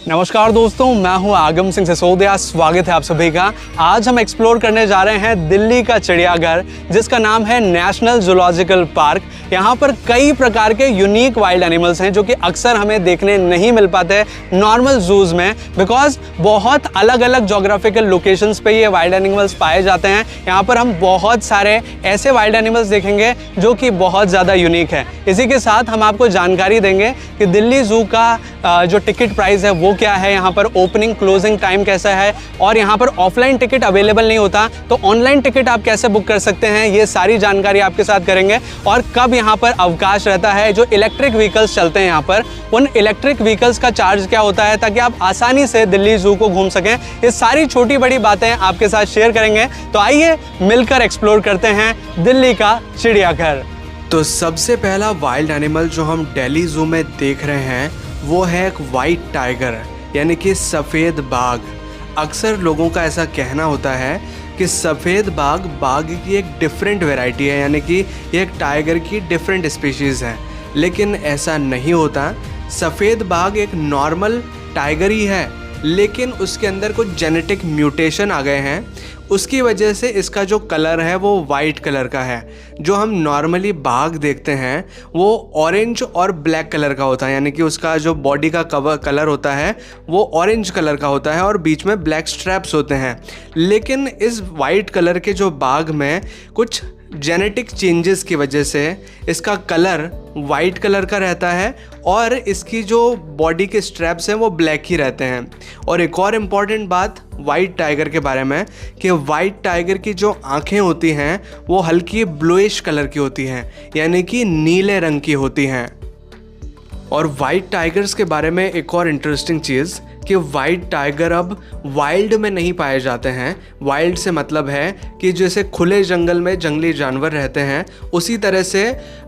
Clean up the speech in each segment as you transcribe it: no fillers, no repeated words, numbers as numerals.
नमस्कार दोस्तों, मैं हूं आगम सिंह सिसोदिया। स्वागत है आप सभी का। आज हम एक्सप्लोर करने जा रहे हैं दिल्ली का चिड़ियाघर, जिसका नाम है नेशनल जूलॉजिकल पार्क। यहाँ पर कई प्रकार के यूनिक वाइल्ड एनिमल्स हैं जो कि अक्सर हमें देखने नहीं मिल पाते नॉर्मल जूज में, बिकॉज बहुत अलग अलग जोग्राफिकल लोकेशंस पे ये वाइल्ड एनिमल्स पाए जाते हैं। यहाँ पर हम बहुत सारे ऐसे वाइल्ड एनिमल्स देखेंगे जो कि बहुत ज़्यादा यूनिक है। इसी के साथ हम आपको जानकारी देंगे कि दिल्ली जू का जो टिकट प्राइस है वो क्या है, यहाँ पर ओपनिंग क्लोजिंग टाइम कैसा है, और यहाँ पर ऑफलाइन टिकट अवेलेबल नहीं होता तो ऑनलाइन टिकट आप कैसे बुक कर सकते हैं, ये सारी जानकारी आपके साथ करेंगे। और कब यहाँ पर अवकाश रहता है, जो इलेक्ट्रिक व्हीकल्स चलते हैं यहाँ पर, उन इलेक्ट्रिक व्हीकल्स का चार्ज क्या होता है, ताकि आप आसानी से दिल्ली जू को घूम सकें। ये सारी छोटी बड़ी बातें आपके साथ शेयर करेंगे। तो आइए मिलकर एक्सप्लोर करते हैं दिल्ली का चिड़ियाघर। तो सबसे पहला वाइल्ड एनिमल जो हम दिल्ली जू में देख रहे हैं वो है एक वाइट टाइगर, यानी कि सफ़ेद बाघ। अक्सर लोगों का ऐसा कहना होता है कि सफ़ेद बाघ की एक डिफरेंट वैरायटी है, यानी कि ये एक टाइगर की डिफरेंट स्पीशीज़ है, लेकिन ऐसा नहीं होता। सफ़ेद बाघ एक नॉर्मल टाइगर ही है, लेकिन उसके अंदर कुछ जेनेटिक म्यूटेशन आ गए हैं। उसकी वजह से इसका जो कलर है वो वाइट कलर का है। जो हम नॉर्मली बाघ देखते हैं वो ऑरेंज और ब्लैक कलर का होता है, यानी कि उसका जो बॉडी का कलर होता है वो ऑरेंज कलर का होता है और बीच में ब्लैक स्ट्रैप्स होते हैं। लेकिन इस वाइट कलर के जो बाघ में कुछ जेनेटिक चेंजेस की वजह से इसका कलर वाइट कलर का रहता है और इसकी जो बॉडी के स्ट्रैप्स हैं वो ब्लैक ही रहते हैं। और एक और इम्पॉर्टेंट बात वाइट टाइगर के बारे में कि वाइट टाइगर की जो आंखें होती हैं वो हल्की ब्लूइश कलर की होती हैं, यानी कि नीले रंग की होती हैं। और वाइट टाइगर्स के बारे में एक और इंटरेस्टिंग चीज़ कि वाइट टाइगर अब वाइल्ड में नहीं पाए जाते हैं। वाइल्ड से मतलब है कि जैसे खुले जंगल में जंगली जानवर रहते हैं, उसी तरह से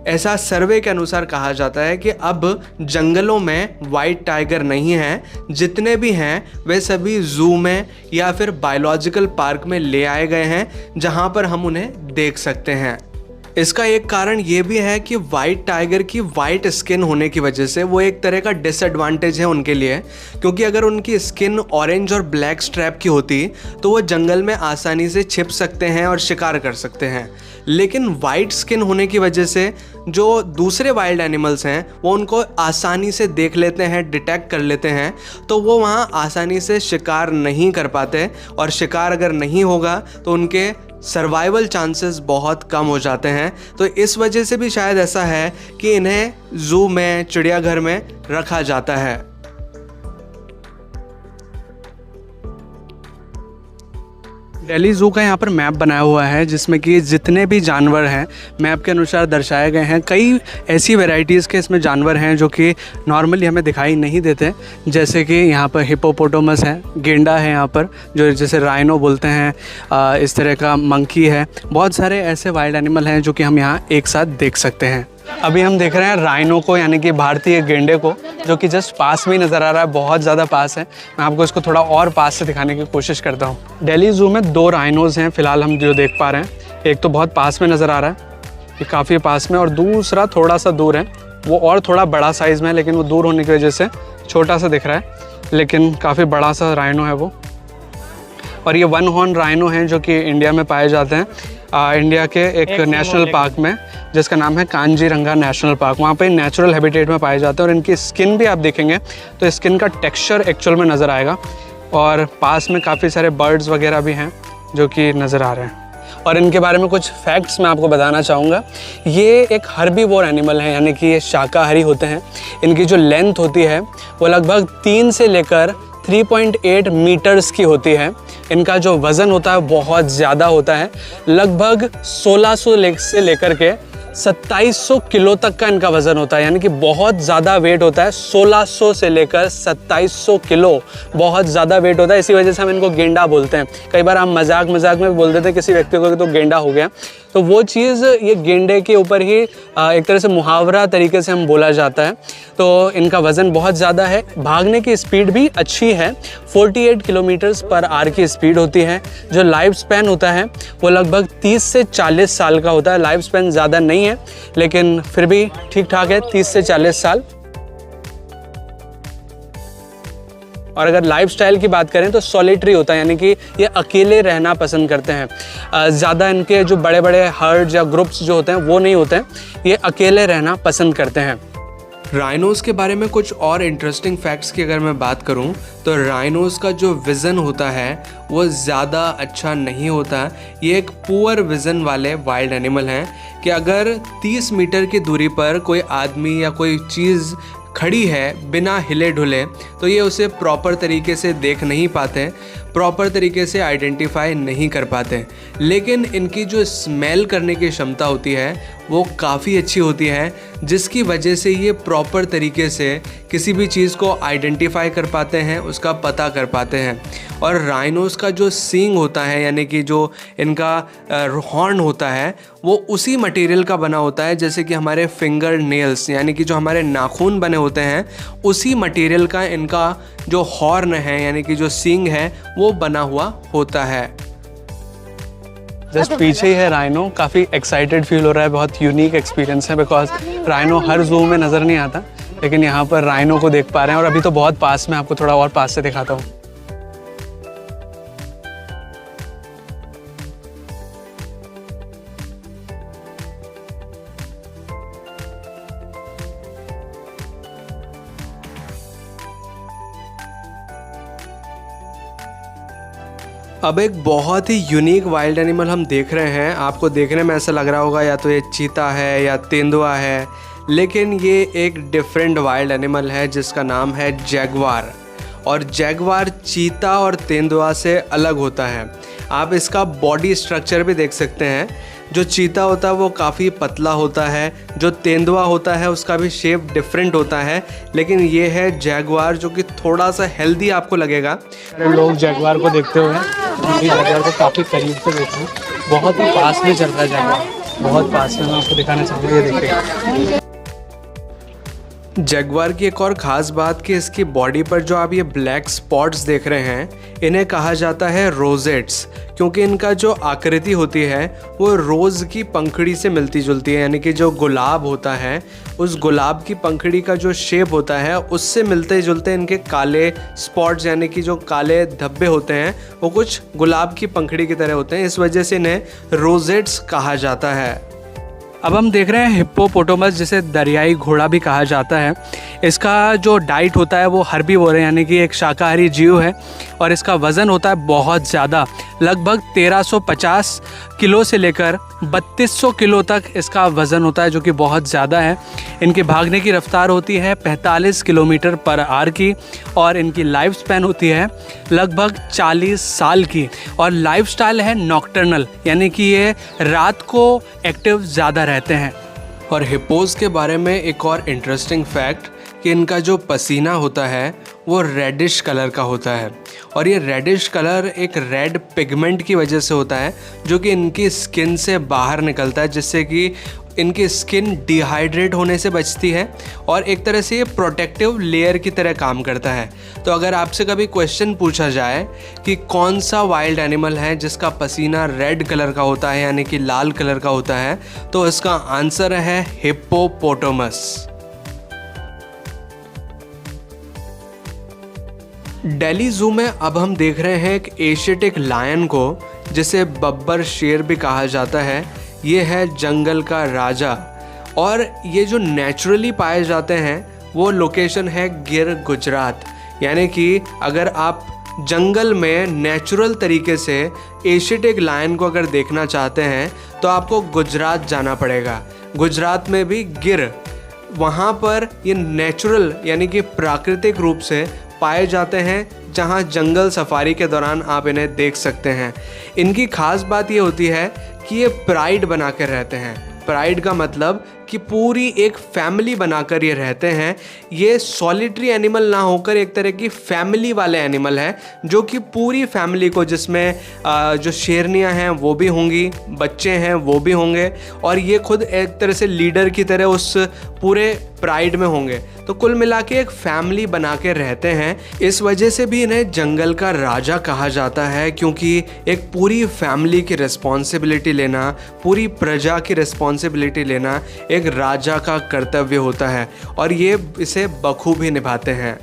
ऐसा सर्वे के अनुसार कहा जाता है कि अब जंगलों में वाइट टाइगर नहीं हैं। जितने भी हैं वे सभी जू में या फिर बायोलॉजिकल पार्क में ले आए गए हैं, जहाँ पर हम उन्हें देख सकते हैं। इसका एक कारण ये भी है कि वाइट टाइगर की वाइट स्किन होने की वजह से वो एक तरह का डिसएडवांटेज है उनके लिए, क्योंकि अगर उनकी स्किन ऑरेंज और ब्लैक स्ट्रैप की होती तो वो जंगल में आसानी से छिप सकते हैं और शिकार कर सकते हैं। लेकिन वाइट स्किन होने की वजह से जो दूसरे वाइल्ड एनिमल्स हैं वो उनको आसानी से देख लेते हैं, डिटेक्ट कर लेते हैं, तो वो वहाँ आसानी से शिकार नहीं कर पाते, और शिकार अगर नहीं होगा तो उनके सर्वाइवल चांसेस बहुत कम हो जाते हैं। तो इस वजह से भी शायद ऐसा है कि इन्हें जू में, चिड़ियाघर में रखा जाता है। दिल्ली जू का यहाँ पर मैप बनाया हुआ है, जिसमें कि जितने भी जानवर हैं मैप के अनुसार दर्शाए गए हैं। कई ऐसी वैरायटीज़ के इसमें जानवर हैं जो कि नॉर्मली हमें दिखाई नहीं देते, जैसे कि यहाँ पर हिपोपोटामस है, गेंडा है यहाँ पर जो जैसे राइनो बोलते हैं, इस तरह का मंकी है। बहुत सारे ऐसे वाइल्ड एनिमल हैं जो कि हम यहाँ एक साथ देख सकते हैं। अभी हम देख रहे हैं राइनो को, यानी कि भारतीय गेंडे को, जो कि जस्ट पास में नज़र आ रहा है, बहुत ज़्यादा पास है। मैं आपको इसको थोड़ा और पास से दिखाने की कोशिश करता हूँ। दिल्ली जू में 2 राइनोज़ हैं फ़िलहाल हम जो देख पा रहे हैं। एक तो बहुत पास में नज़र आ रहा है, ये काफ़ी पास में, और दूसरा थोड़ा सा दूर है, वो और थोड़ा बड़ा साइज़ में है, लेकिन वो दूर होने की वजह से छोटा सा दिख रहा है, लेकिन काफ़ी बड़ा सा राइनो है वो। और ये 1 हॉर्न राइनो हैं जो कि इंडिया में पाए जाते हैं, इंडिया के एक नेशनल पार्क में, जिसका नाम है कांजीरंगा नेशनल पार्क। वहाँ पे नेचुरल हैबिटेट में पाए जाते हैं। और इनकी स्किन भी आप देखेंगे तो स्किन का टेक्सचर एक्चुअल में नज़र आएगा। और पास में काफ़ी सारे बर्ड्स वगैरह भी हैं जो कि नज़र आ रहे हैं। और इनके बारे में कुछ फैक्ट्स मैं आपको बताना चाहूँगा। ये एक हर्बीवोर एनिमल है, यानी कि ये शाकाहारी होते हैं। इनकी जो लेंथ होती है वो लगभग 3 से लेकर 3.8 मीटर्स की होती है। इनका जो वज़न होता है बहुत ज़्यादा होता है, लगभग 1600 से लेकर के 2700 किलो तक का इनका वज़न होता है, यानी कि बहुत ज़्यादा वेट होता है। 1600 से लेकर 2700 किलो बहुत ज़्यादा वेट होता है। इसी वजह से हम इनको गेंडा बोलते हैं। कई बार हम मजाक में भी बोल देते हैं किसी व्यक्ति को कि तो गेंडा हो गया, तो वो चीज़ ये गेंडे के ऊपर ही एक तरह से मुहावरा तरीके से हम बोला जाता है। तो इनका वज़न बहुत ज़्यादा है। भागने की स्पीड भी अच्छी है, 48 किलोमीटर्स पर आवर की स्पीड होती है। जो लाइफ स्पैन होता है वो लगभग 30 से 40 साल का होता है। लाइफ स्पैन ज़्यादा नहीं है, लेकिन फिर भी ठीक ठाक है, 30 से 40 साल। और अगर लाइफस्टाइल की बात करें तो सॉलिटरी होता है, यानी कि ये अकेले रहना पसंद करते हैं। ज़्यादा इनके जो बड़े बड़े हर्ड्स या ग्रुप्स जो होते हैं वो नहीं होते हैं, ये अकेले रहना पसंद करते हैं। राइनोज़ के बारे में कुछ और इंटरेस्टिंग फैक्ट्स की अगर मैं बात करूं तो राइनोज़ का जो विज़न होता है वो ज़्यादा अच्छा नहीं होता। ये एक पुअर विज़न वाले वाइल्ड एनिमल हैं कि अगर 30 मीटर की दूरी पर कोई आदमी या कोई चीज़ खड़ी है बिना हिले ढुले तो ये उसे प्रॉपर तरीके से देख नहीं पाते, प्रॉपर तरीके से आइडेंटिफाई नहीं कर पाते। लेकिन इनकी जो स्मेल करने की क्षमता होती है वो काफ़ी अच्छी होती है, जिसकी वजह से ये प्रॉपर तरीके से किसी भी चीज़ को आइडेंटिफाई कर पाते हैं, उसका पता कर पाते हैं। और राइनोज़ का जो सींग होता है यानी कि जो इनका हॉर्न होता है वो उसी मटेरियल का बना होता है जैसे कि हमारे फिंगर नेल्स यानी कि जो हमारे नाखून बने होते हैं उसी मटेरियल का इनका जो हॉर्न है यानी कि जो सींग है वो बना हुआ होता है। जस्ट पीछे ही है राइनो। काफ़ी एक्साइटेड फील हो रहा है, बहुत यूनिक एक्सपीरियंस है बिकॉज राइनो हर जू में नज़र नहीं आता, लेकिन यहाँ पर राइनो को देख पा रहे हैं। और अभी तो बहुत पास में, आपको थोड़ा और पास से दिखाता हूँ। अब एक बहुत ही यूनिक वाइल्ड एनिमल हम देख रहे हैं। आपको देखने में ऐसा लग रहा होगा या तो ये चीता है या तेंदुआ है, लेकिन ये एक डिफरेंट वाइल्ड एनिमल है जिसका नाम है जैगवार। और जैगवार चीता और तेंदुआ से अलग होता है। आप इसका बॉडी स्ट्रक्चर भी देख सकते हैं। जो चीता होता है वो काफ़ी पतला होता है, जो तेंदुआ होता है उसका भी शेप डिफरेंट होता है, लेकिन ये है जैगवार जो कि थोड़ा सा हेल्दी आपको लगेगा। लोग जैगवार को देखते हुए जैगवार को काफ़ी करीब से देखते हैं, बहुत ही पास में चल रहा है जैगवार, बहुत पास में। मैं आपको दिखाना चाहूँगा, ये देखिए। जैगवार की एक और ख़ास बात कि इसकी बॉडी पर जो आप ये ब्लैक स्पॉट्स देख रहे हैं इन्हें कहा जाता है रोजेट्स, क्योंकि इनका जो आकृति होती है वो रोज़ की पंखड़ी से मिलती जुलती है। यानी कि जो गुलाब होता है उस गुलाब की पंखड़ी का जो शेप होता है उससे मिलते जुलते इनके काले स्पॉट्स यानी कि जो काले धब्बे होते हैं वो कुछ गुलाब की पंखड़ी की तरह होते हैं। इस वजह से इन्हें रोजेट्स कहा जाता है। अब हम देख रहे हैं हिप्पोपोटामस, जिसे दरियाई घोड़ा भी कहा जाता है। इसका जो डाइट होता है वो हर्बीवोर है, यानी कि एक शाकाहारी जीव है। और इसका वज़न होता है बहुत ज़्यादा, लगभग 1350 किलो से लेकर 3200 किलो तक इसका वज़न होता है, जो कि बहुत ज़्यादा है। इनके भागने की रफ्तार होती है 45 किलोमीटर पर आवर की, और इनकी लाइफ स्पैन होती है लगभग 40 साल की। और लाइफस्टाइल है नॉकटर्नल, यानी कि ये रात को एक्टिव ज़्यादा रहते हैं। और हिप्पोज़ के बारे में एक और इंटरेस्टिंग फैक्ट कि इनका जो पसीना होता है वो रेडिश कलर का होता है। और ये रेडिश कलर एक रेड पिगमेंट की वजह से होता है जो कि इनकी स्किन से बाहर निकलता है, जिससे कि इनकी स्किन डिहाइड्रेट होने से बचती है और एक तरह से ये प्रोटेक्टिव लेयर की तरह काम करता है। तो अगर आपसे कभी क्वेश्चन पूछा जाए कि कौन सा वाइल्ड एनिमल है जिसका पसीना रेड कलर का होता है यानी कि लाल कलर का होता है, तो इसका आंसर है हिप्पोपोटामस। दिल्ली ज़ू में अब हम देख रहे हैं एक एशियाटिक लायन को, जिसे बब्बर शेर भी कहा जाता है। ये है जंगल का राजा। और ये जो नेचुरली पाए जाते हैं वो लोकेशन है गिर, गुजरात। यानी कि अगर आप जंगल में नेचुरल तरीके से एशियाटिक लायन को अगर देखना चाहते हैं तो आपको गुजरात जाना पड़ेगा। गुजरात में भी गिर, वहाँ पर ये नेचुरल यानी कि प्राकृतिक रूप से पाए जाते हैं, जहाँ जंगल सफारी के दौरान आप इन्हें देख सकते हैं। इनकी खास बात ये होती है कि ये प्राइड बना कर रहते हैं। प्राइड का मतलब कि पूरी एक फैमिली बनाकर ये रहते हैं। ये सॉलिटरी एनिमल ना होकर एक तरह की फैमिली वाले एनिमल है, जो कि पूरी फैमिली को, जिसमें जो शेरनियाँ हैं वो भी होंगी, बच्चे हैं वो भी होंगे, और ये खुद एक तरह से लीडर की तरह उस पूरे प्राइड में होंगे। तो कुल मिला के एक फैमिली बना के रहते हैं। इस वजह से भी इन्हें जंगल का राजा कहा जाता है, क्योंकि एक पूरी फैमिली की रिस्पॉन्सिबिलिटी लेना, पूरी प्रजा की रिस्पॉन्सिबिलिटी लेना एक राजा का कर्तव्य होता है, और ये इसे बखूबी निभाते हैं।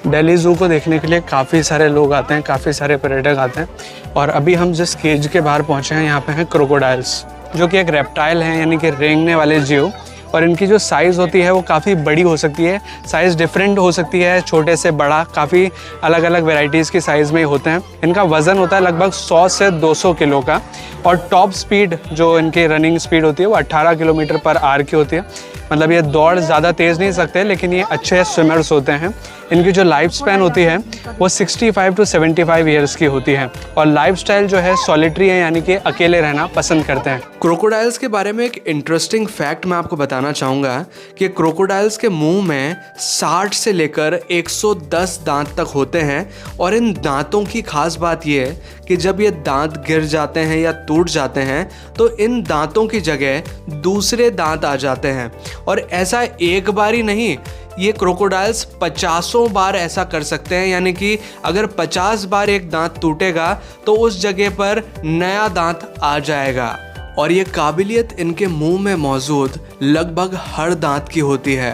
दिल्ली ज़ू को देखने के लिए काफ़ी सारे लोग आते हैं, काफ़ी सारे पर्यटक आते हैं। और अभी हम जिस केज के बाहर पहुँचे हैं यहाँ पे हैं क्रोकोडाइल्स, जो कि एक रेप्टाइल है, यानी कि रेंगने वाले जीव। और इनकी जो साइज़ होती है वो काफ़ी बड़ी हो सकती है, साइज़ डिफरेंट हो सकती है, छोटे से बड़ा, काफ़ी अलग अलग वेराइटीज़ की साइज़ में होते हैं। इनका वज़न होता है लगभग 100 से 200 किलो का। और टॉप स्पीड जो इनकी रनिंग स्पीड होती है वो 18 किलोमीटर पर आवर की होती है। मतलब ये दौड़ ज़्यादा तेज़ नहीं सकते, लेकिन ये अच्छे स्विमर्स होते हैं। इनकी जो लाइफ स्पैन होती है वो 65 to 75 ईयर्स की होती है। और लाइफस्टाइल जो है सॉलिटरी है, यानी कि अकेले रहना पसंद करते हैं। क्रोकोडाइल्स के बारे में एक इंटरेस्टिंग फैक्ट मैं आपको बताना चाहूँगा कि क्रोकोडाइल्स के मुंह में 60 से लेकर 110 दांत तक होते हैं। और इन दांतों की खास बात यह है कि जब ये दांत गिर जाते हैं या टूट जाते हैं तो इन दांतों की जगह दूसरे दांत आ जाते हैं। और ऐसा एक बार ही नहीं, ये क्रोकोडाइल्स 50 बार ऐसा कर सकते हैं। यानी कि अगर 50 बार एक दांत टूटेगा तो उस जगह पर नया दांत आ जाएगा। और ये काबिलियत इनके मुंह में मौजूद लगभग हर दांत की होती है।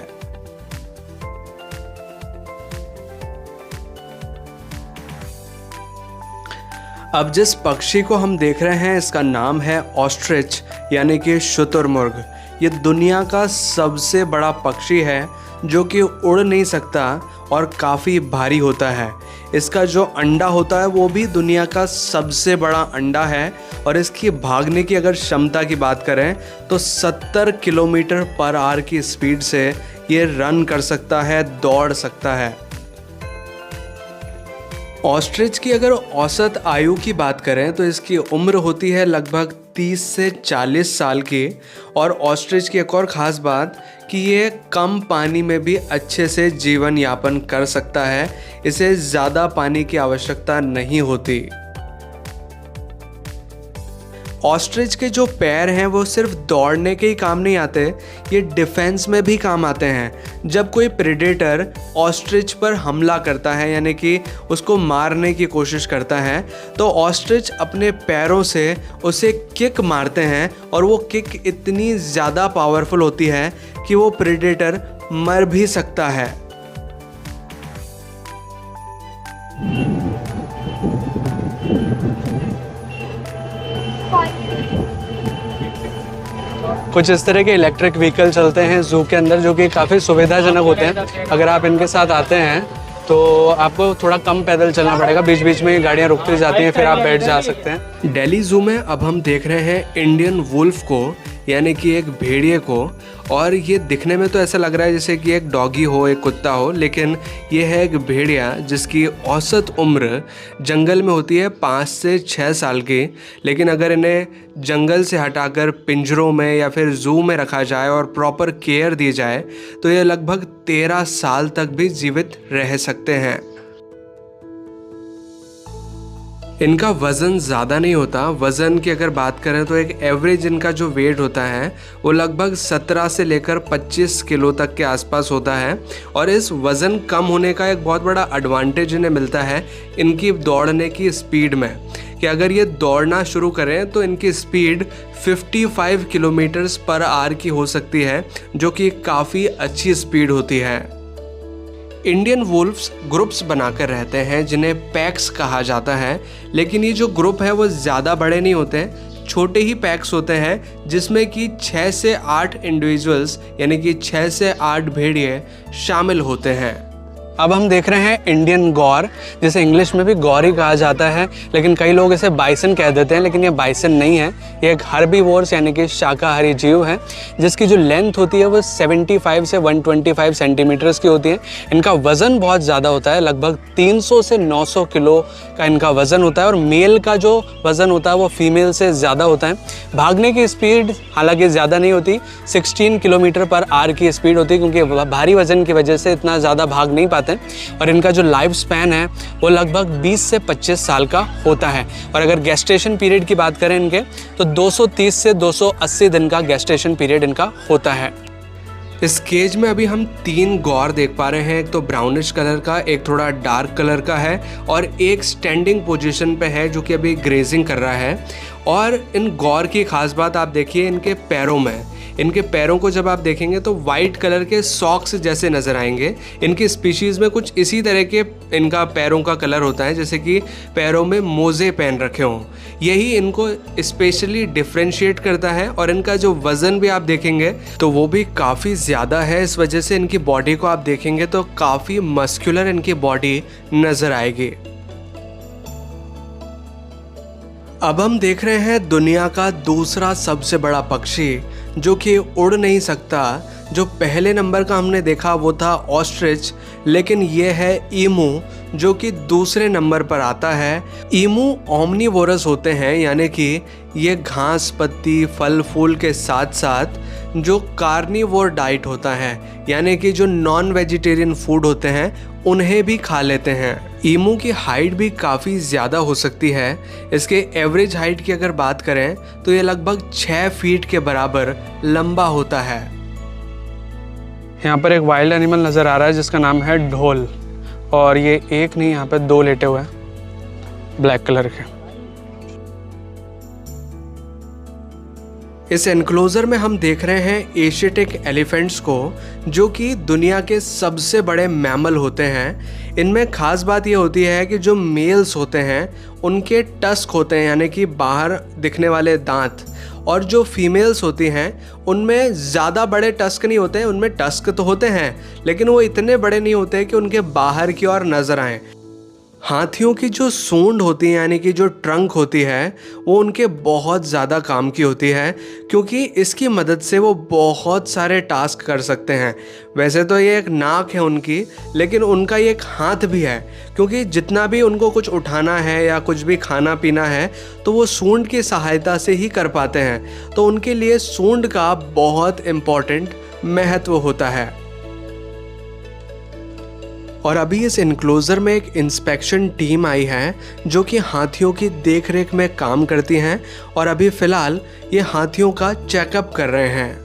अब जिस पक्षी को हम देख रहे हैं इसका नाम है ऑस्ट्रिच, यानी कि शुतुरमुर्ग। ये दुनिया का सबसे बड़ा पक्षी है जो कि उड़ नहीं सकता और काफ़ी भारी होता है। इसका जो अंडा होता है वो भी दुनिया का सबसे बड़ा अंडा है। और इसकी भागने की अगर क्षमता की बात करें तो 70 किलोमीटर पर आवर की स्पीड से ये रन कर सकता है, दौड़ सकता है। ऑस्ट्रिच की अगर औसत आयु की बात करें तो इसकी उम्र होती है लगभग 30 से 40 साल की। और ऑस्ट्रिच की एक और ख़ास बात कि ये कम पानी में भी अच्छे से जीवन यापन कर सकता है, इसे ज़्यादा पानी की आवश्यकता नहीं होती। ऑस्ट्रिच के जो पैर हैं वो सिर्फ दौड़ने के ही काम नहीं आते, ये डिफेंस में भी काम आते हैं। जब कोई प्रेडेटर ऑस्ट्रिच पर हमला करता है, यानी कि उसको मारने की कोशिश करता है, तो ऑस्ट्रिच अपने पैरों से उसे किक मारते हैं। और वो किक इतनी ज़्यादा पावरफुल होती है कि वो प्रेडेटर मर भी सकता है। कुछ इस तरह के इलेक्ट्रिक व्हीकल चलते हैं ज़ू के अंदर, जो कि काफ़ी सुविधाजनक होते हैं। अगर आप इनके साथ आते हैं तो आपको थोड़ा कम पैदल चलना पड़ेगा, बीच बीच में गाड़ियाँ रुकती जाती हैं, फिर आप बैठ जा सकते हैं। दिल्ली ज़ू में अब हम देख रहे हैं इंडियन वुल्फ को, यानी कि एक भेड़िए को। और ये दिखने में तो ऐसा लग रहा है जैसे कि एक डॉगी हो, एक कुत्ता हो, लेकिन ये है एक भेड़िया जिसकी औसत उम्र जंगल में होती है 5 से 6 साल की। लेकिन अगर इन्हें जंगल से हटाकर पिंजरों में या फिर ज़ू में रखा जाए और प्रॉपर केयर दी जाए तो ये लगभग 13 साल तक भी जीवित रह सकते हैं। इनका वज़न ज़्यादा नहीं होता। वज़न की अगर बात करें तो एक एवरेज इनका जो वेट होता है वो लगभग 17 से लेकर 25 किलो तक के आसपास होता है। और इस वज़न कम होने का एक बहुत बड़ा एडवांटेज इन्हें मिलता है इनकी दौड़ने की स्पीड में, कि अगर ये दौड़ना शुरू करें तो इनकी स्पीड 55 किलोमीटर्स पर आवर की हो सकती है, जो कि काफ़ी अच्छी स्पीड होती है। इंडियन वुल्फ्स ग्रुप्स बनाकर रहते हैं जिन्हें पैक्स कहा जाता है। लेकिन ये जो ग्रुप है वो ज़्यादा बड़े नहीं होते, छोटे ही पैक्स होते हैं जिसमें कि 6 से 8 इंडिविजुअल्स, यानी कि 6 से 8 भेड़िए शामिल होते हैं। अब हम देख रहे हैं इंडियन गौर, जिसे इंग्लिश में भी गौर ही कहा जाता है, लेकिन कई लोग इसे बाइसन कह देते हैं, लेकिन ये बाइसन नहीं है। ये एक हर्बीवोर्स यानी कि शाकाहारी जीव है, जिसकी जो लेंथ होती है वो 75 से 125 सेंटीमीटर्स की होती है। इनका वज़न बहुत ज़्यादा होता है, लगभग 300 से 900 किलो का इनका वज़न होता है। और मेल का जो वज़न होता है वो फीमेल से ज़्यादा होता है। भागने की स्पीड हालांकि ज़्यादा नहीं होती, 16 किलोमीटर पर आवर की स्पीड होती है, क्योंकि भारी वज़न की वजह से इतना ज़्यादा भाग नहीं पाते। और इनका जो लाइफ स्पैन है वो लगभग 20 से 25 साल का होता है। और अगर गेस्टेशन पीरियड की बात करें इनके, तो 230 से 280 दिन का गेस्टेशन पीरियड इनका होता है। इस केज में अभी हम 3 गौर देख पा रहे हैं। एक तो ब्राउनिश कलर का, एक थोड़ा डार्क कलर का है, और एक स्टैंडिंग पोजीशन पे है जो कि अभी ग्रेजिंग कर रहा है। और इन गौर की खास बात आप देखिए इनके पैरों में। इनके पैरों को जब आप देखेंगे तो वाइट कलर के सॉक्स जैसे नज़र आएंगे। इनकी स्पीशीज़ में कुछ इसी तरह के इनका पैरों का कलर होता है, जैसे कि पैरों में मोज़े पहन रखे हों। यही इनको स्पेशली डिफ्रेंशिएट करता है। और इनका जो वज़न भी आप देखेंगे तो वो भी काफ़ी ज़्यादा है। इस वजह से इनकी बॉडी को आप देखेंगे तो काफ़ी मस्कुलर इनकी बॉडी नज़र आएगी। अब हम देख रहे हैं दुनिया का दूसरा सबसे बड़ा पक्षी जो कि उड़ नहीं सकता। जो पहले नंबर का हमने देखा वो था ऑस्ट्रिच, लेकिन ये है ईमू जो कि दूसरे नंबर पर आता है। ईमू ओमनीवोरस होते हैं, यानी कि ये घास पत्ती फल फूल के साथ साथ जो कार्निवोर डाइट होता है, यानी कि जो नॉन वेजिटेरियन फूड होते हैं उन्हें भी खा लेते हैं। ईमू की हाइट भी काफ़ी ज़्यादा हो सकती है। इसके एवरेज हाइट की अगर बात करें तो ये लगभग 6 फीट के बराबर लंबा होता है। यहाँ पर एक वाइल्ड एनिमल नज़र आ रहा है जिसका नाम है ढोल, और ये एक नहीं, यहाँ पे 2 लेटे हुए हैं ब्लैक कलर के। इस एनक्लोजर में हम देख रहे हैं एशियाटिक एलिफेंट्स को, जो कि दुनिया के सबसे बड़े मैमल होते हैं। इनमें ख़ास बात ये होती है कि जो मेल्स होते हैं उनके टस्क होते हैं, यानी कि बाहर दिखने वाले दांत, और जो फीमेल्स होती हैं उनमें ज़्यादा बड़े टस्क नहीं होते हैं। उनमें टस्क तो होते हैं लेकिन वो इतने बड़े नहीं होते कि उनके बाहर की ओर नज़र आएँ। हाथियों की जो सूंड होती है, यानी कि जो ट्रंक होती है, वो उनके बहुत ज़्यादा काम की होती है, क्योंकि इसकी मदद से वो बहुत सारे टास्क कर सकते हैं। वैसे तो ये एक नाक है उनकी, लेकिन उनका ये एक हाथ भी है, क्योंकि जितना भी उनको कुछ उठाना है या कुछ भी खाना पीना है तो वो सूंड की सहायता से ही कर पाते हैं। तो उनके लिए सूंड का बहुत इम्पोर्टेंट महत्व होता है। और अभी इस इनक्लोजर में एक इंस्पेक्शन टीम आई है जो कि हाथियों की देखरेख में काम करती हैं, और अभी फ़िलहाल ये हाथियों का चेकअप कर रहे हैं।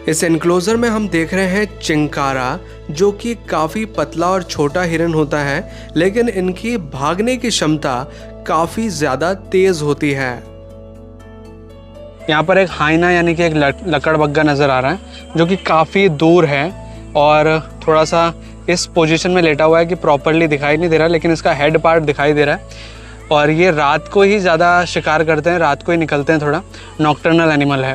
इस इनक्लोजर में हम देख रहे हैं चिंकारा, जो कि काफ़ी पतला और छोटा हिरन होता है, लेकिन इनकी भागने की क्षमता काफ़ी ज़्यादा तेज़ होती है। यहाँ पर एक हाइना यानी कि एक लकड़बग्गा नज़र आ रहा है जो कि काफ़ी दूर है और थोड़ा सा इस पोजीशन में लेटा हुआ है कि प्रॉपरली दिखाई नहीं दे रहा, लेकिन इसका हेड पार्ट दिखाई दे रहा है। और ये रात को ही ज़्यादा शिकार करते हैं, रात को ही निकलते हैं, थोड़ा नॉक्टर्नल एनिमल है।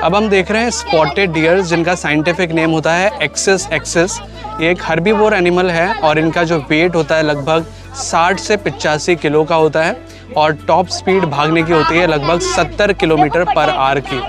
अब हम देख रहे हैं स्पॉटेड डियर्स, जिनका साइंटिफिक नेम होता है एक्सिस एक्सिस। ये एक हर्बीवोर एनिमल है और इनका जो वेट होता है लगभग 60 से 85 किलो का होता है, और टॉप स्पीड भागने की होती है लगभग 70 किलोमीटर पर आवर की।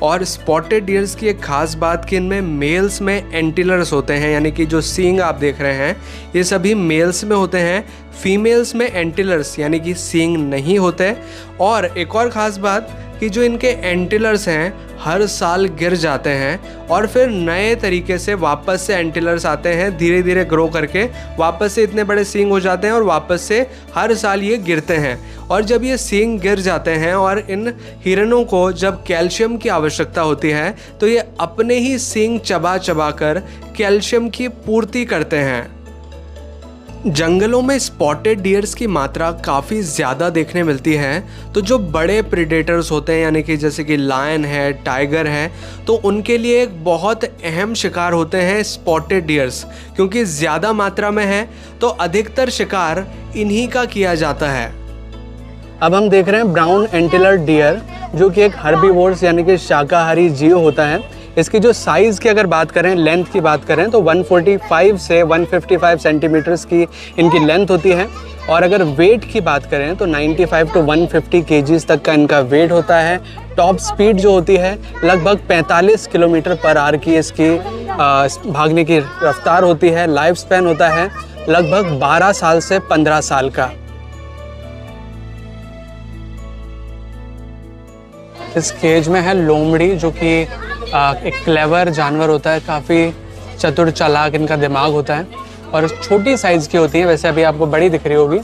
और स्पॉटेड डियर्स की एक खास बात कि इनमें मेल्स में एंटीलर्स होते हैं, यानी कि जो सींग आप देख रहे हैं ये सभी मेल्स में होते हैं। फीमेल्स में एंटीलर्स यानी कि सींग नहीं होते। और एक और ख़ास बात कि जो इनके एंटीलर्स हैं हर साल गिर जाते हैं और फिर नए तरीके से वापस से एंटीलर्स आते हैं, धीरे धीरे ग्रो करके वापस से इतने बड़े सींग हो जाते हैं और वापस से हर साल ये गिरते हैं। और जब ये सींग गिर जाते हैं और इन हिरणों को जब कैल्शियम की आवश्यकता होती है तो ये अपने ही सींग चबा चबा कर कैल्शियम की पूर्ति करते हैं। जंगलों में स्पॉटेड डियर्स की मात्रा काफ़ी ज़्यादा देखने मिलती है, तो जो बड़े प्रेडेटर्स होते हैं यानी कि जैसे कि लायन है, टाइगर है, तो उनके लिए एक बहुत अहम शिकार होते हैं स्पॉटेड डियर्स, क्योंकि ज़्यादा मात्रा में है तो अधिकतर शिकार इन्हीं का किया जाता है। अब हम देख रहे हैं ब्राउन एंटीलर डियर, जो कि एक हर्बीवोर्स यानी कि शाकाहारी जीव होता है। इसकी जो साइज़ की अगर बात करें, लेंथ की बात करें तो 145 से 155 सेंटीमीटर्स की इनकी लेंथ होती है। और अगर वेट की बात करें तो 95 टू 150 केजीज़ तक का इनका वेट होता है। टॉप स्पीड जो होती है लगभग 45 किलोमीटर पर आवर की इसकी भागने की रफ्तार होती है। लाइफ स्पैन होता है लगभग 12 साल से 15 साल का। इस केज में है लोमड़ी, जो कि एक क्लेवर जानवर होता है, काफ़ी चतुर चालाक इनका दिमाग होता है और छोटी साइज़ की होती है। वैसे अभी आपको बड़ी दिख रही होगी,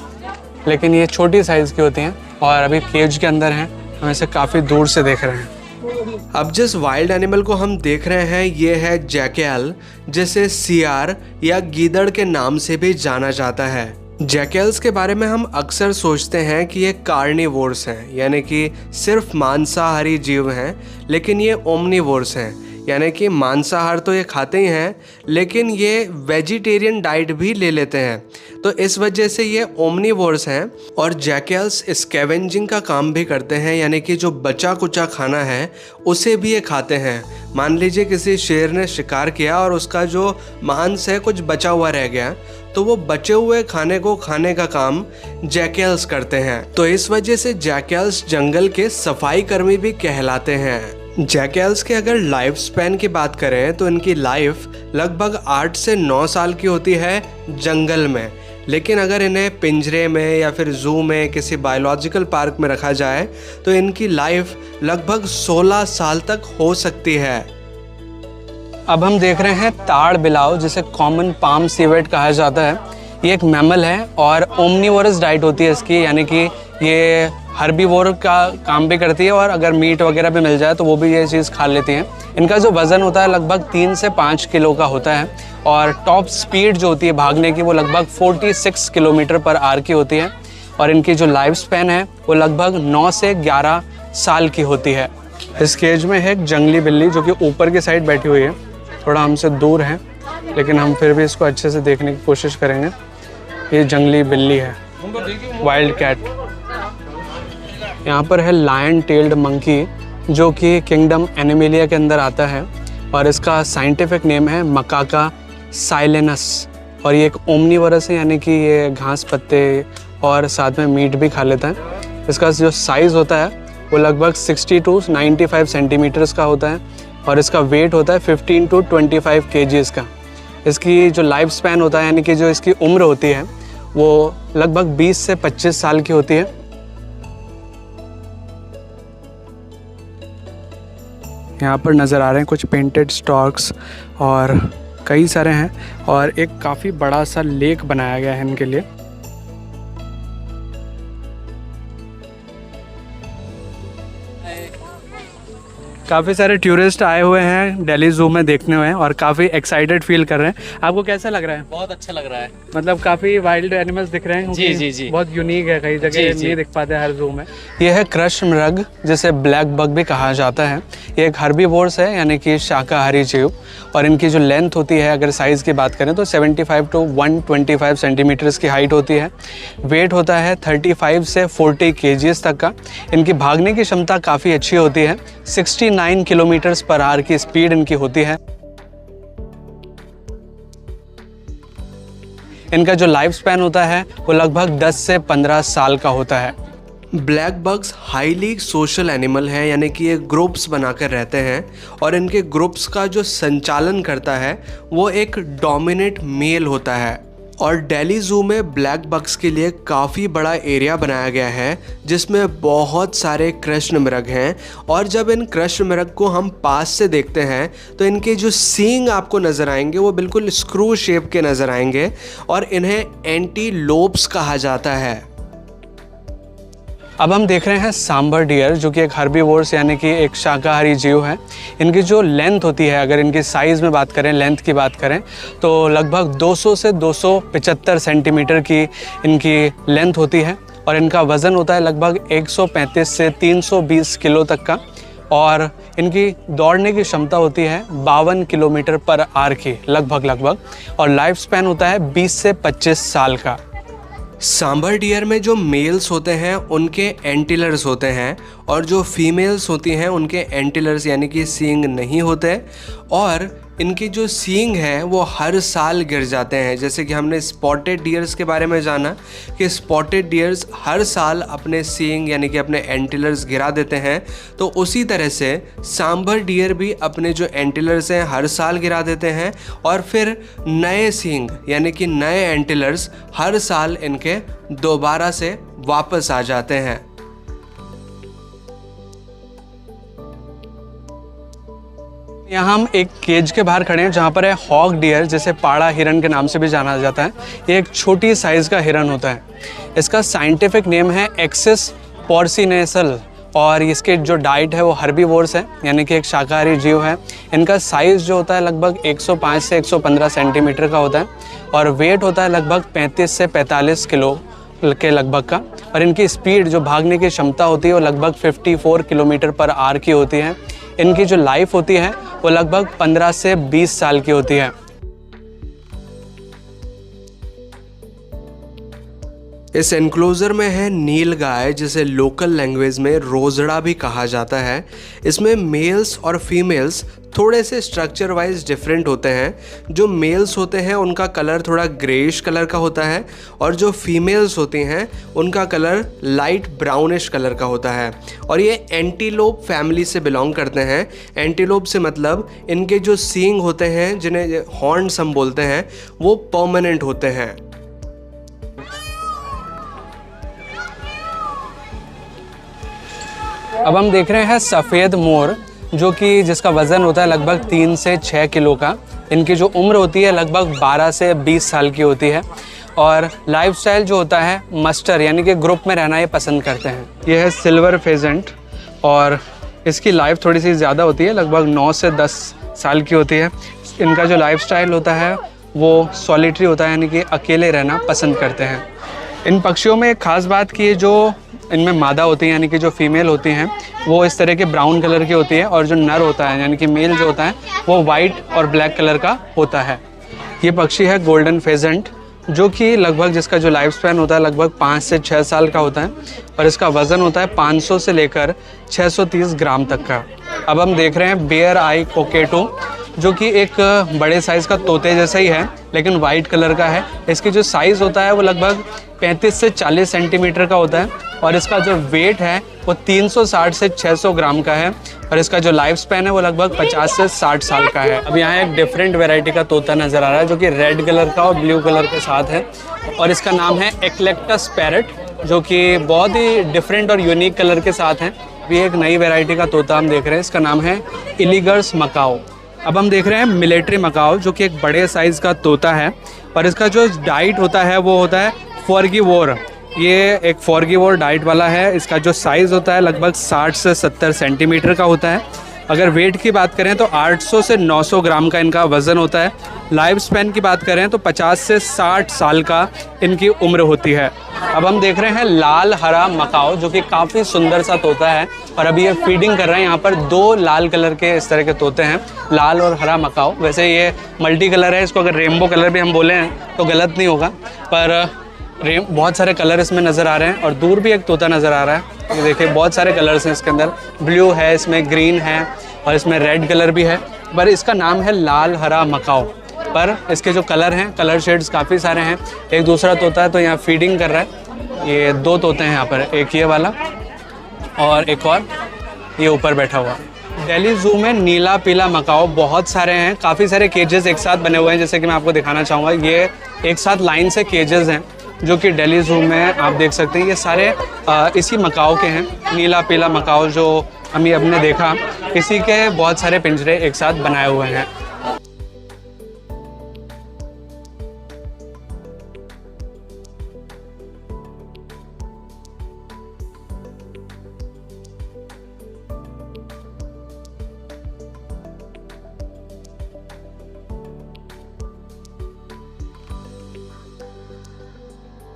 लेकिन ये छोटी साइज़ की होती हैं और अभी केज के अंदर हैं, हम इसे काफ़ी दूर से देख रहे हैं। अब जिस वाइल्ड एनिमल को हम देख रहे हैं ये है जैकल, जिसे सियार या गीदड़ के नाम से भी जाना जाता है। जैकल्स के बारे में हम अक्सर सोचते हैं कि ये कार्निवोर्स हैं, यानी कि सिर्फ मांसाहारी जीव हैं, लेकिन ये ओमनिवोर्स हैं, यानी कि मांसाहार तो ये खाते ही हैं लेकिन ये वेजिटेरियन डाइट भी ले लेते हैं। तो इस वजह से ये ओमनिवोर्स हैं। और जैकल्स स्कैवेंजिंग का काम भी करते हैं, यानी कि जो बचा कुचा खाना है उसे भी ये खाते हैं। मान लीजिए किसी शेर ने शिकार किया और उसका जो मांस है कुछ बचा हुआ रह गया, तो वो बचे हुए खाने को खाने का काम जैकल्स करते हैं। तो इस वजह से जैकल्स जंगल के सफाई कर्मी भी कहलाते हैं। जैकल्स के अगर लाइफ स्पैन की बात करें तो इनकी लाइफ लगभग 8 से 9 साल की होती है जंगल में, लेकिन अगर इन्हें पिंजरे में या फिर जू में किसी बायोलॉजिकल पार्क में रखा जाए तो इनकी लाइफ लगभग 16 साल तक हो सकती है। अब हम देख रहे हैं ताड़ बिलाव, जिसे कॉमन पाम सीवेट कहा जाता है। ये एक मैमल है और ओमनिवोरस डाइट होती है इसकी, यानी कि ये हर्बीवोर का काम भी करती है और अगर मीट वगैरह भी मिल जाए तो वो भी ये चीज़ खा लेती हैं। इनका जो वज़न होता है लगभग 3 से 5 किलो का होता है और टॉप स्पीड जो होती है भागने की वो लगभग 46 किलोमीटर पर आवर की होती है। और इनकी जो लाइफ स्पैन है वो लगभग 9 से 11 साल की होती है। इस केज में है एक जंगली बिल्ली जो कि ऊपर की साइड बैठी हुई है, थोड़ा हमसे दूर है लेकिन हम फिर भी इसको अच्छे से देखने की कोशिश करेंगे। ये जंगली बिल्ली है, वाइल्ड कैट। यहाँ पर है लायन टेल्ड मंकी जो कि किंगडम एनिमेलिया के अंदर आता है और इसका साइंटिफिक नेम है मकाका साइलेनस। और ये एक ओमनिवोरस है, यानी कि ये घास पत्ते और साथ में मीट भी खा लेता है। इसका जो साइज़ होता है वो लगभग 60 to 95 सेंटीमीटर्स का होता है और इसका वेट होता है 15 to 25 kgs का। इसकी जो लाइफ स्पैन होता है, यानी कि जो इसकी उम्र होती है वो लगभग 20 से 25 साल की होती है। यहाँ पर नज़र आ रहे हैं कुछ पेंटेड स्टॉक्स और कई सारे हैं और एक काफ़ी बड़ा सा लेक बनाया गया है इनके लिए। काफ़ी सारे टूरिस्ट आए हुए हैं दिल्ली ज़ू में देखने हुए और काफ़ी एक्साइटेड फील कर रहे हैं। आपको कैसा लग रहा है? बहुत अच्छा लग रहा है। मतलब काफ़ी वाइल्ड एनिमल्स दिख रहे हैं। जी जी जी, बहुत यूनिक है, कई जगह नहीं दिख पाते हर जू में। ये है क्रश मृग, जिसे ब्लैक बग भी कहा जाता है। ये एक हर्बीवोर्स है, यानी कि शाकाहारी जीव। और इनकी जो लेंथ होती है, अगर साइज़ की बात करें तो 75 to 125 सेंटीमीटर्स की हाइट होती है। वेट होता है 35 से 40 kgs तक का। इनकी भागने की क्षमता काफ़ी अच्छी होती है, 69 किलोमीटर्स पर आवर की स्पीड इनकी होती है। इनका जो लाइफ स्पैन होता है वो लगभग 10 से 15 साल का होता है। Black bugs highly social animal हैं, यानी कि ये ग्रुप्स बनाकर रहते हैं और इनके ग्रुप्स का जो संचालन करता है वो एक डोमिनेट मेल होता है। और दिल्ली ज़ू में ब्लैक बग्स के लिए काफ़ी बड़ा एरिया बनाया गया है जिसमें बहुत सारे कृष्ण मृग हैं। और जब इन कृष्ण मृग को हम पास से देखते हैं तो इनके जो सींग आपको नज़र आएंगे वो बिल्कुल स्क्रू शेप के नज़र आएंगे और इन्हें एंटीलोप्स कहा जाता है। अब हम देख रहे हैं सांबर डियर, जो कि एक हर्बीवोर्स यानी कि एक शाकाहारी जीव है। इनकी जो लेंथ होती है, अगर इनकी साइज़ में बात करें, लेंथ की बात करें तो लगभग 200 से 275 सेंटीमीटर की इनकी लेंथ होती है और इनका वज़न होता है लगभग 135 से 320 किलो तक का। और इनकी दौड़ने की क्षमता होती है 52 किलोमीटर पर आवर की लगभग। और लाइफ स्पैन होता है 20 से 25 साल का। सांबर डियर में जो मेल्स होते हैं उनके एंटीलर्स होते हैं और जो फीमेल्स होती हैं उनके एंटीलर्स यानी कि सींग नहीं होते। और इनकी जो सींग है वो हर साल गिर जाते हैं। जैसे कि हमने स्पॉटेड डियर्स के बारे में जाना कि स्पॉटेड डियर्स हर साल अपने सींग यानी कि अपने एंटीलर्स गिरा देते हैं, तो उसी तरह से सांबर डियर भी अपने जो एंटीलर्स हैं हर साल गिरा देते हैं और फिर नए सींग यानी कि नए एंटीलर्स हर साल इनके दोबारा से वापस आ जाते हैं। यहाँ हम एक केज के बाहर खड़े हैं जहाँ पर है हॉग डियर, जिसे पाड़ा हिरन के नाम से भी जाना जाता है। ये एक छोटी साइज़ का हिरन होता है। इसका साइंटिफिक नेम है एक्सिस पोर्सिनेसल और इसके जो डाइट है वो हर्बीवोर्स है, यानी कि एक शाकाहारी जीव है। इनका साइज़ जो होता है लगभग 105 से 115 सेंटीमीटर का होता है और वेट होता है लगभग 35 से 45 किलो के लगभग का। और इनकी स्पीड जो भागने की क्षमता होती है वो लगभग 54 किलोमीटर पर आवर की होती है। इनकी जो लाइफ होती है वो लगभग 15 से 20 साल की होती है। इस एनक्लोजर में है नील गाय, जिसे लोकल लैंग्वेज में रोजड़ा भी कहा जाता है। इसमें मेल्स और फीमेल्स थोड़े से स्ट्रक्चर वाइज डिफरेंट होते हैं। जो मेल्स होते हैं उनका कलर थोड़ा ग्रेइश कलर का होता है और जो फीमेल्स होती हैं उनका कलर लाइट ब्राउनिश कलर का होता है। और ये एंटीलोप फैमिली से बिलोंग करते हैं। एंटीलोप से मतलब इनके जो सींग होते हैं, जिन्हें हॉर्न्स हम बोलते हैं, वो परमानेंट होते हैं। अब हम देख रहे हैं सफ़ेद मोर, जो कि जिसका वज़न होता है लगभग 3 से 6 किलो का। इनकी जो उम्र होती है लगभग 12 से 20 साल की होती है और लाइफस्टाइल जो होता है मस्टर यानी कि ग्रुप में रहना ये पसंद करते हैं। ये है सिल्वर फेजेंट और इसकी लाइफ थोड़ी सी ज़्यादा होती है, लगभग 9 से 10 साल की होती है। इनका जो लाइफस्टाइल होता है वो सॉलिटरी होता है, यानी कि अकेले रहना पसंद करते हैं। इन पक्षियों में एक ख़ास बात की जो इनमें मादा होती है यानी कि जो फीमेल होती हैं वो इस तरह के ब्राउन कलर की होती है और जो नर होता है यानी कि मेल जो होता है वो वाइट और ब्लैक कलर का होता है। ये पक्षी है गोल्डन फेजेंट, जो कि लगभग जिसका जो लाइफ स्पैन होता है लगभग 5 से 6 साल का होता है और इसका वज़न होता है 500 से लेकर 630 ग्राम तक का। अब हम देख रहे हैं बेयर आई कोकेटो, जो कि एक बड़े साइज़ का तोते जैसा ही है लेकिन वाइट कलर का है। इसकी जो साइज़ होता है वो लगभग 35 से 40 सेंटीमीटर का होता है और इसका जो वेट है वो 360 से 600 ग्राम का है और इसका जो लाइफ स्पैन है वो लगभग 50 से 60 साल का है। अब यहाँ एक डिफरेंट वैरायटी का तोता नज़र आ रहा है, जो कि रेड कलर का और ब्लू कलर के साथ है और इसका नाम है एक्लेक्टस पैरट, जो कि बहुत ही डिफरेंट और यूनिक कलर के साथ है। अभी एक नई वैरायटी का तोता हम देख रहे हैं, इसका नाम है इलिगर्स मकाओ। अब हम देख रहे हैं मिलिट्री मकाओ, जो कि एक बड़े साइज़ का तोता है और इसका जो डाइट होता है वो होता है फॉर्गीवोर। ये एक फॉर्गीवोर डाइट वाला है। इसका जो साइज़ होता है लगभग 60 से 70 सेंटीमीटर का होता है। अगर वेट की बात करें तो 800 से 900 ग्राम का इनका वज़न होता है। लाइफ स्पैन की बात करें तो 50 से 60 साल का इनकी उम्र होती है। अब हम देख रहे हैं लाल हरा मकाओ, जो कि काफ़ी सुंदर सा तोता है और अभी ये फीडिंग कर रहे हैं। यहाँ पर 2 लाल कलर के इस तरह के तोते हैं, लाल और हरा मकाओ। वैसे ये मल्टी कलर है, इसको अगर रेनबो कलर भी हम बोले तो गलत नहीं होगा, पर बहुत सारे कलर इसमें नज़र आ रहे हैं और दूर भी एक तोता नज़र आ रहा है। ये देखिए बहुत सारे कलर्स हैं इसके अंदर, ब्लू है, इसमें ग्रीन है और इसमें रेड कलर भी है, पर इसका नाम है लाल हरा मकाओ। पर इसके जो कलर हैं, कलर शेड्स काफ़ी सारे हैं। एक दूसरा तोता है तो यहाँ फीडिंग कर रहा है। ये 2 तोते हैं यहाँ पर, एक ये वाला और एक और ये ऊपर बैठा हुआ। दिल्ली ज़ू में नीला पीला मकाओ बहुत सारे हैं, काफ़ी सारे केजेस एक साथ बने हुए हैं, जैसे कि मैं आपको दिखाना चाहूँगा। ये एक साथ लाइन से केजेस हैं जो कि दिल्ली ज़ू में आप देख सकते हैं। ये सारे इसी मकाओ के हैं। नीला पीला मकाओ जो हमने देखा, इसी के बहुत सारे पिंजरे एक साथ बनाए हुए हैं।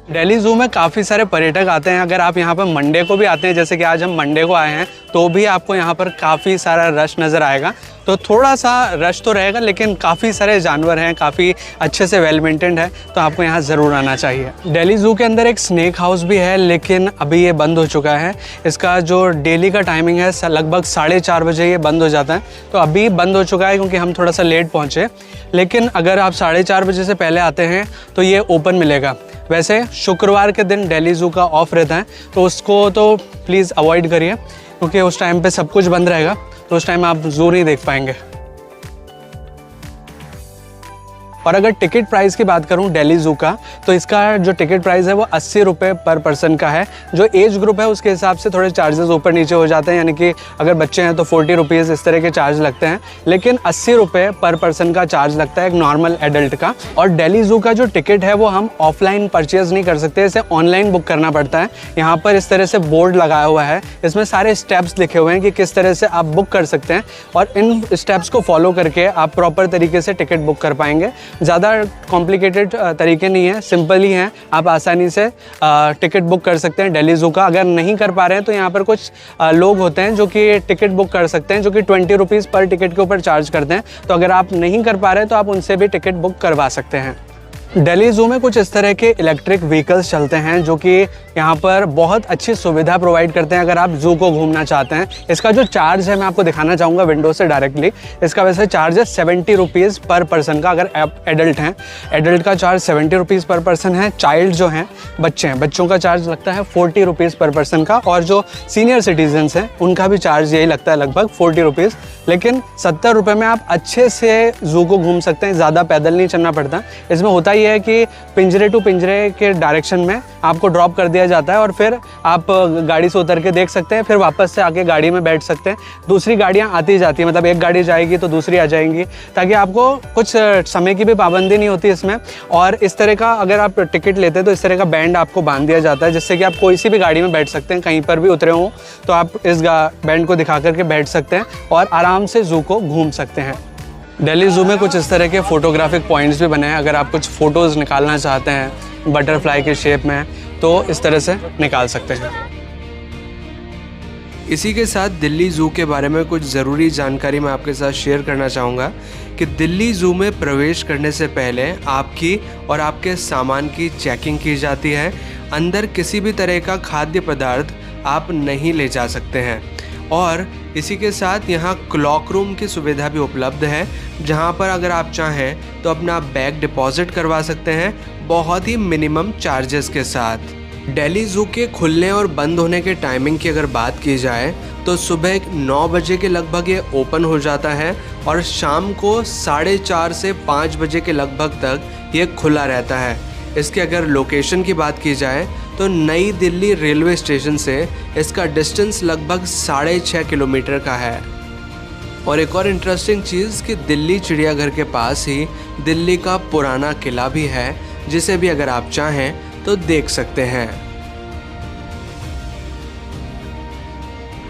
दिल्ली ज़ू में काफ़ी सारे पर्यटक आते हैं। अगर आप यहाँ पर मंडे को भी आते हैं, जैसे कि आज हम मंडे को आए हैं, तो भी आपको यहाँ पर काफ़ी सारा रश नज़र आएगा। तो थोड़ा सा रश तो रहेगा, लेकिन काफ़ी सारे जानवर हैं, काफ़ी अच्छे से वेल मेंटेन्ड है, तो आपको यहाँ ज़रूर आना चाहिए। दिल्ली ज़ू के अंदर एक स्नेक हाउस भी है, लेकिन अभी ये बंद हो चुका है। इसका जो डेली का टाइमिंग है लगभग 4:30 बजे ये बंद हो जाता है, तो अभी बंद हो चुका है क्योंकि हम थोड़ा सा लेट पहुँचे। लेकिन अगर आप 4:30 बजे से पहले आते हैं तो ये ओपन मिलेगा। वैसे शुक्रवार के दिन दिल्ली ज़ू का ऑफ रहता है, तो उसको तो प्लीज़ अवॉइड करिए क्योंकि उस टाइम पे सब कुछ बंद रहेगा, तो उस टाइम आप ज़ू नहीं देख पाएंगे। और अगर टिकट प्राइस की बात करूं दिल्ली ज़ू का, तो इसका जो टिकट प्राइस है वो 80 रुपये पर पर्सन का है। जो एज ग्रुप है उसके हिसाब से थोड़े चार्जेस ऊपर नीचे हो जाते हैं, यानी कि अगर बच्चे हैं तो 40 रुपीज़ इस तरह के चार्ज लगते हैं, लेकिन 80 रुपये पर पर्सन का चार्ज लगता है एक नॉर्मल एडल्ट का। और दिल्ली ज़ू का जो टिकट है वो हम ऑफलाइन परचेज़ नहीं कर सकते, इसे ऑनलाइन बुक करना पड़ता है। यहाँ पर इस तरह से बोर्ड लगाया हुआ है, इसमें सारे स्टेप्स लिखे हुए हैं कि किस तरह से आप बुक कर सकते हैं, और इन स्टेप्स को फॉलो करके आप प्रॉपर तरीके से टिकट बुक कर पाएंगे। ज़्यादा कॉम्प्लिकेटेड तरीके नहीं है, सिंपल ही हैं, आप आसानी से टिकट बुक कर सकते हैं दिल्ली ज़ू का। अगर नहीं कर पा रहे हैं तो यहाँ पर कुछ लोग होते हैं जो कि टिकट बुक कर सकते हैं, जो कि 20 रुपीज़ पर टिकट के ऊपर चार्ज करते हैं। तो अगर आप नहीं कर पा रहे हैं तो आप उनसे भी टिकट बुक करवा सकते हैं। दिल्ली ज़ू में कुछ इस तरह के इलेक्ट्रिक व्हीकल्स चलते हैं जो कि यहाँ पर बहुत अच्छी सुविधा प्रोवाइड करते हैं अगर आप ज़ू को घूमना चाहते हैं। इसका जो चार्ज है मैं आपको दिखाना चाहूँगा विंडो से डायरेक्टली। इसका वैसे चार्ज है 70 रुपीज़ पर पर्सन का, अगर आप एडल्ट हैं। एडल्ट का चार्ज 70 रुपीज़ पर पर्सन है। चाइल्ड जो हैं, बच्चे हैं, बच्चों का चार्ज लगता है 40 रुपीज़ पर पर्सन का, और जो सीनियर सिटीजन्स हैं उनका भी चार्ज यही लगता है लगभग 40 रुपीज़। लेकिन 70 रुपये में आप अच्छे से ज़ू को घूम सकते हैं, ज़्यादा पैदल नहीं चलना पड़ता। इसमें होता ये है कि पिंजरे टू पिंजरे के डायरेक्शन में आपको ड्रॉप कर दिया जाता है, और फिर आप गाड़ी से उतर के देख सकते हैं, फिर वापस से आके गाड़ी में बैठ सकते हैं। दूसरी गाड़ियाँ आती जाती हैं, मतलब एक गाड़ी जाएगी तो दूसरी आ जाएंगी, ताकि आपको कुछ समय की भी पाबंदी नहीं होती इसमें। और इस तरह का अगर आप टिकट लेते हैं तो इस तरह का बैंड आपको बांध दिया जाता है, जिससे कि आप कोई सी भी गाड़ी में बैठ सकते हैं, कहीं पर भी उतरे हों तो आप इस बैंड को दिखा करके बैठ सकते हैं और आराम से ज़ू को घूम सकते हैं। दिल्ली ज़ू में कुछ इस तरह के फोटोग्राफिक पॉइंट्स भी बने हैं, अगर आप कुछ फ़ोटोज़ निकालना चाहते हैं बटरफ्लाई के शेप में तो इस तरह से निकाल सकते हैं। इसी के साथ दिल्ली ज़ू के बारे में कुछ ज़रूरी जानकारी मैं आपके साथ शेयर करना चाहूँगा कि दिल्ली ज़ू में प्रवेश करने से पहले आपकी और आपके सामान की चेकिंग की जाती है। अंदर किसी भी तरह का खाद्य पदार्थ आप नहीं ले जा सकते हैं, और इसी के साथ यहाँ क्लॉक रूम की सुविधा भी उपलब्ध है, जहाँ पर अगर आप चाहें तो अपना बैग डिपॉजिट करवा सकते हैं बहुत ही मिनिमम चार्जेस के साथ। दिल्ली ज़ू के खुलने और बंद होने के टाइमिंग की अगर बात की जाए तो सुबह 9 बजे के लगभग ये ओपन हो जाता है, और शाम को 4:30 से 5 बजे के लगभग तक ये खुला रहता है। इसकी अगर लोकेशन की बात की जाए तो नई दिल्ली रेलवे स्टेशन से इसका डिस्टेंस लगभग 6.5 किलोमीटर का है। और एक और इंटरेस्टिंग चीज़ कि दिल्ली चिड़ियाघर के पास ही दिल्ली का पुराना किला भी है, जिसे भी अगर आप चाहें तो देख सकते हैं।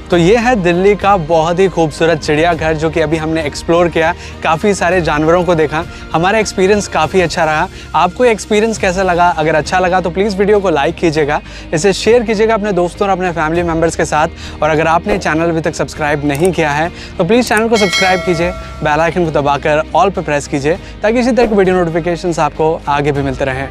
तो ये है दिल्ली का बहुत ही खूबसूरत चिड़ियाघर जो कि अभी हमने एक्सप्लोर किया, काफ़ी सारे जानवरों को देखा। हमारा एक्सपीरियंस काफ़ी अच्छा रहा। आपको एक्सपीरियंस कैसा लगा? अगर अच्छा लगा तो प्लीज़ वीडियो को लाइक कीजिएगा, इसे शेयर कीजिएगा अपने दोस्तों और अपने फैमिली मेम्बर्स के साथ। और अगर आपने चैनल अभी तक सब्सक्राइब नहीं किया है तो प्लीज़ चैनल को सब्सक्राइब कीजिए, बेल आइकन को दबाकर ऑल पर प्रेस कीजिए, ताकि इसी तरह की वीडियो नोटिफिकेशंस आपको आगे भी मिलते रहें।